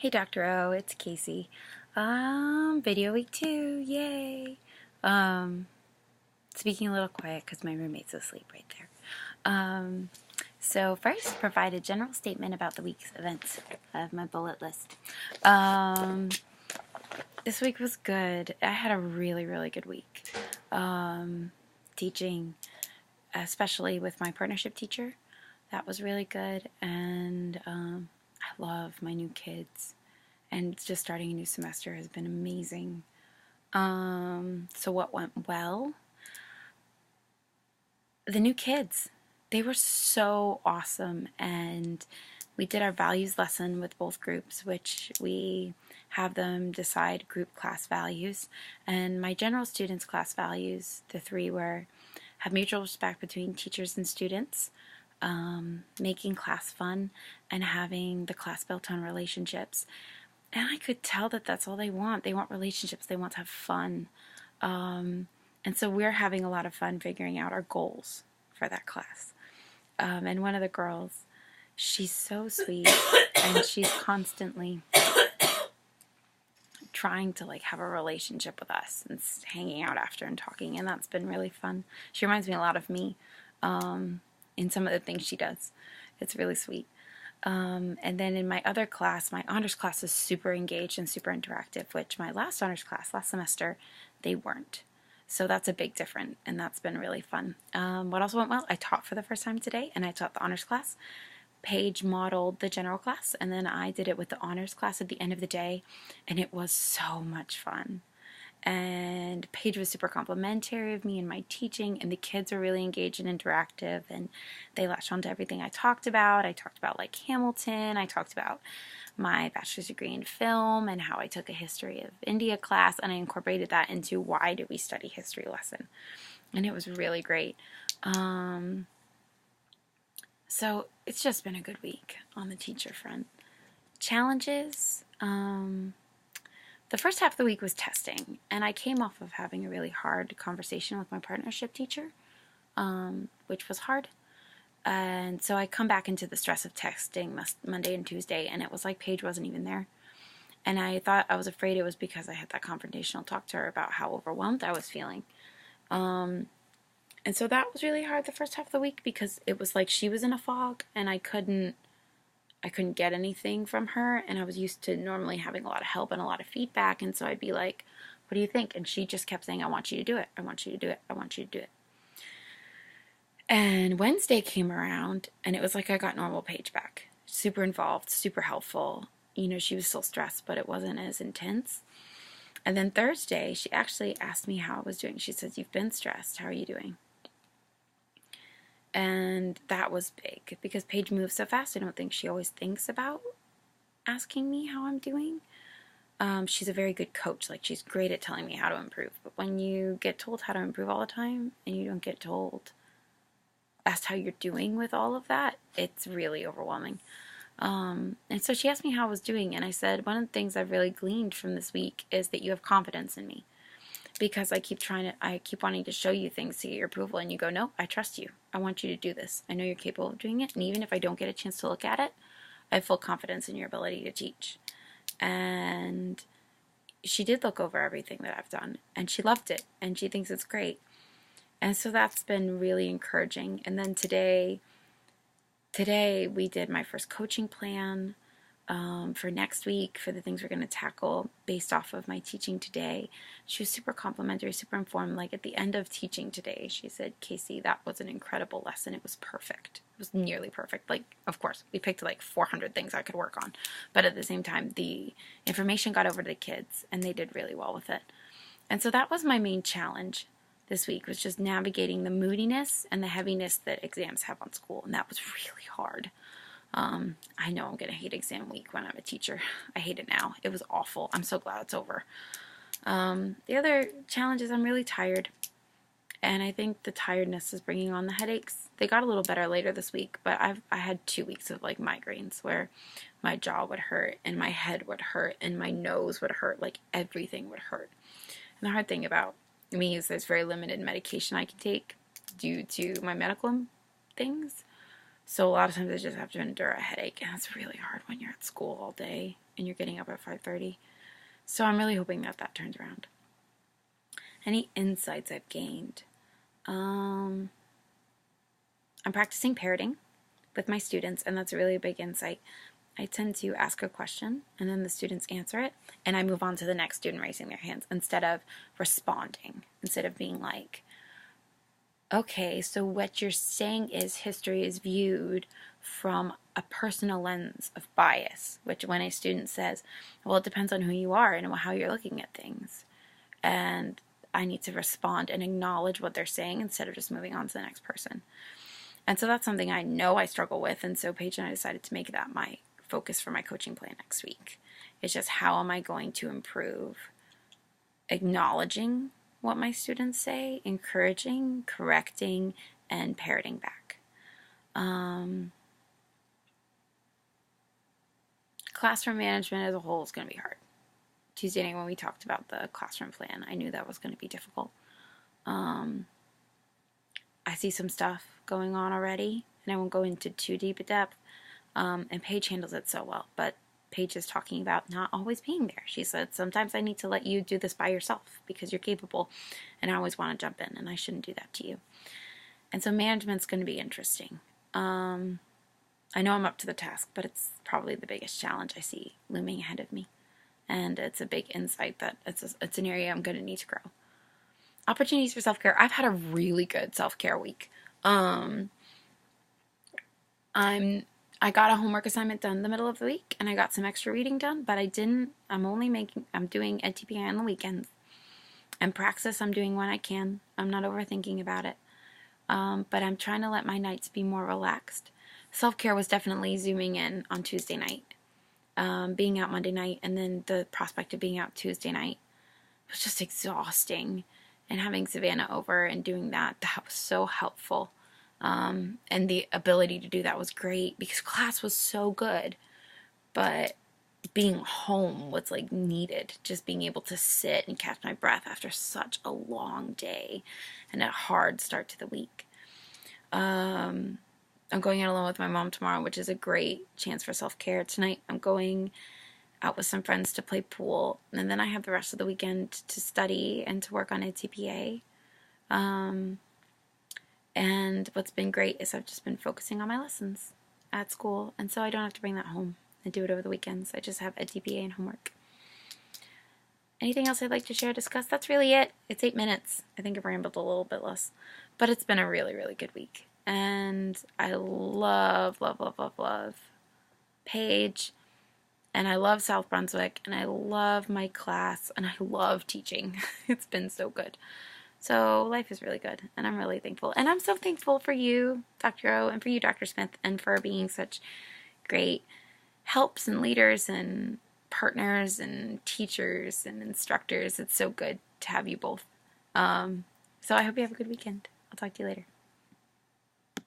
Hey Dr. O, it's Casey. Video week 2, yay! Um, Speaking a little quiet because my roommate's asleep right there. So first, provide a general statement about the week's events of my bullet list. This week was good. I had a really, really good week. Teaching, especially with my partnership teacher, that was really good. And I love my new kids. And just starting a new semester has been amazing. So what went well? The new kids. They were so awesome, and we did our values lesson with both groups, which we have them decide group class values. And my general students class values, the three were have mutual respect between teachers and students, making class fun, and having the class built on relationships. And I could tell that that's all they want. They want relationships. They want to have fun. And so we're having a lot of fun figuring out our goals for that class. And one of the girls, she's so sweet, and she's constantly trying to have a relationship with us and hanging out after and talking, and that's been really fun. She reminds me a lot of me in some of the things she does. It's really sweet. And then in my other class, my honors class is super engaged and super interactive, which my last honors class, last semester, they weren't. So that's a big difference, and that's been really fun. What also went well, I taught for the first time today, and I taught the honors class. Paige modeled the general class, and then I did it with the honors class at the end of the day, and it was so much fun. And Paige was super complimentary of me and my teaching, and the kids were really engaged and interactive, and they latched on to everything I talked about. I talked about Hamilton. I talked about my bachelor's degree in film and how I took a history of India class, and I incorporated that into why do we study history lesson, and it was really great. So it's just been a good week on the teacher front. Challenges. The first half of the week was testing, and I came off of having a really hard conversation with my partnership teacher, which was hard. And so I come back into the stress of texting Monday and Tuesday, and it was like Paige wasn't even there. And I was afraid it was because I had that confrontational talk to her about how overwhelmed I was feeling. And so that was really hard the first half of the week because it was like she was in a fog, and I couldn't get anything from her, and I was used to normally having a lot of help and a lot of feedback, and so I'd be like, what do you think? And she just kept saying, I want you to do it. I want you to do it. I want you to do it. And Wednesday came around, and it was like I got normal Paige back. Super involved, super helpful. She was still stressed, but it wasn't as intense. And then Thursday, she actually asked me how I was doing. She says, you've been stressed. How are you doing? And that was big because Paige moves so fast. I don't think she always thinks about asking me how I'm doing. She's a very good coach. She's great at telling me how to improve. But when you get told how to improve all the time and you don't get told, asked how you're doing with all of that, it's really overwhelming. And so she asked me how I was doing, and I said, one of the things I've really gleaned from this week is that you have confidence in me. Because I keep wanting to show you things to get your approval, and you go, no, I trust you. I want you to do this. I know you're capable of doing it, and even if I don't get a chance to look at it, I have full confidence in your ability to teach. And she did look over everything that I've done, and she loved it, and she thinks it's great. And so that's been really encouraging. And then today we did my first coaching plan for next week for the things we're going to tackle based off of my teaching today. She was super complimentary, super informed. At the end of teaching today, she said, Casey, that was an incredible lesson. It was perfect. It was nearly perfect. Of course, we picked 400 things I could work on. But at the same time, the information got over to the kids, and they did really well with it. And so that was my main challenge this week, was just navigating the moodiness and the heaviness that exams have on school. And that was really hard. I know I'm going to hate exam week when I'm a teacher. I hate it now. It was awful. I'm so glad it's over. The other challenge is I'm really tired. And I think the tiredness is bringing on the headaches. They got a little better later this week, but I had 2 weeks of migraines where my jaw would hurt and my head would hurt and my nose would hurt. Everything would hurt. And the hard thing about me is there's very limited medication I can take due to my medical things. So a lot of times I just have to endure a headache, and it's really hard when you're at school all day. and you're getting up at 5:30. So I'm really hoping that that turns around. Any insights I've gained? I'm practicing parroting with my students, and that's really a big insight. I tend to ask a question, and then the students answer it, and I move on to the next student raising their hands instead of responding, instead of being like, okay, so what you're saying is history is viewed from a personal lens of bias, which when a student says, well, it depends on who you are and how you're looking at things. And I need to respond and acknowledge what they're saying instead of just moving on to the next person. And so that's something I know I struggle with. And so Paige and I decided to make that my focus for my coaching plan next week. It's just, how am I going to improve acknowledging what my students say, encouraging, correcting, and parroting back. Classroom management as a whole is going to be hard. Tuesday night when we talked about the classroom plan, I knew that was going to be difficult. I see some stuff going on already, and I won't go into too deep a depth. And Paige handles it so well, but Paige is talking about not always being there. She said, sometimes I need to let you do this by yourself because you're capable, and I always want to jump in, and I shouldn't do that to you. And so management's going to be interesting. I know I'm up to the task, but it's probably the biggest challenge I see looming ahead of me. And it's a big insight that it's an area I'm going to need to grow. Opportunities for self-care. I've had a really good self-care week. I got a homework assignment done in the middle of the week, and I got some extra reading done, but I'm doing EdTPI on the weekends. And praxis, I'm doing when I can. I'm not overthinking about it. But I'm trying to let my nights be more relaxed. Self-care was definitely zooming in on Tuesday night. Being out Monday night, and then the prospect of being out Tuesday night was just exhausting. And having Savannah over and doing that was so helpful. And the ability to do that was great because class was so good. But being home was like needed. Just being able to sit and catch my breath after such a long day and a hard start to the week. I'm going out alone with my mom tomorrow, which is a great chance for self-care. Tonight I'm going out with some friends to play pool, and then I have the rest of the weekend to study and to work on EdTPA. And what's been great is I've just been focusing on my lessons at school, and so I don't have to bring that home and do it over the weekends. I just have EdTPA and homework. Anything else I'd like to share or discuss? That's really it. It's 8 minutes. I think I've rambled a little bit less, but it's been a really, really good week. And I love, love, love, love, love Paige, and I love South Brunswick, and I love my class, and I love teaching. It's been so good. So life is really good, and I'm really thankful. And I'm so thankful for you, Dr. O, and for you, Dr. Smith, and for being such great helps and leaders and partners and teachers and instructors. It's so good to have you both. So I hope you have a good weekend. I'll talk to you later.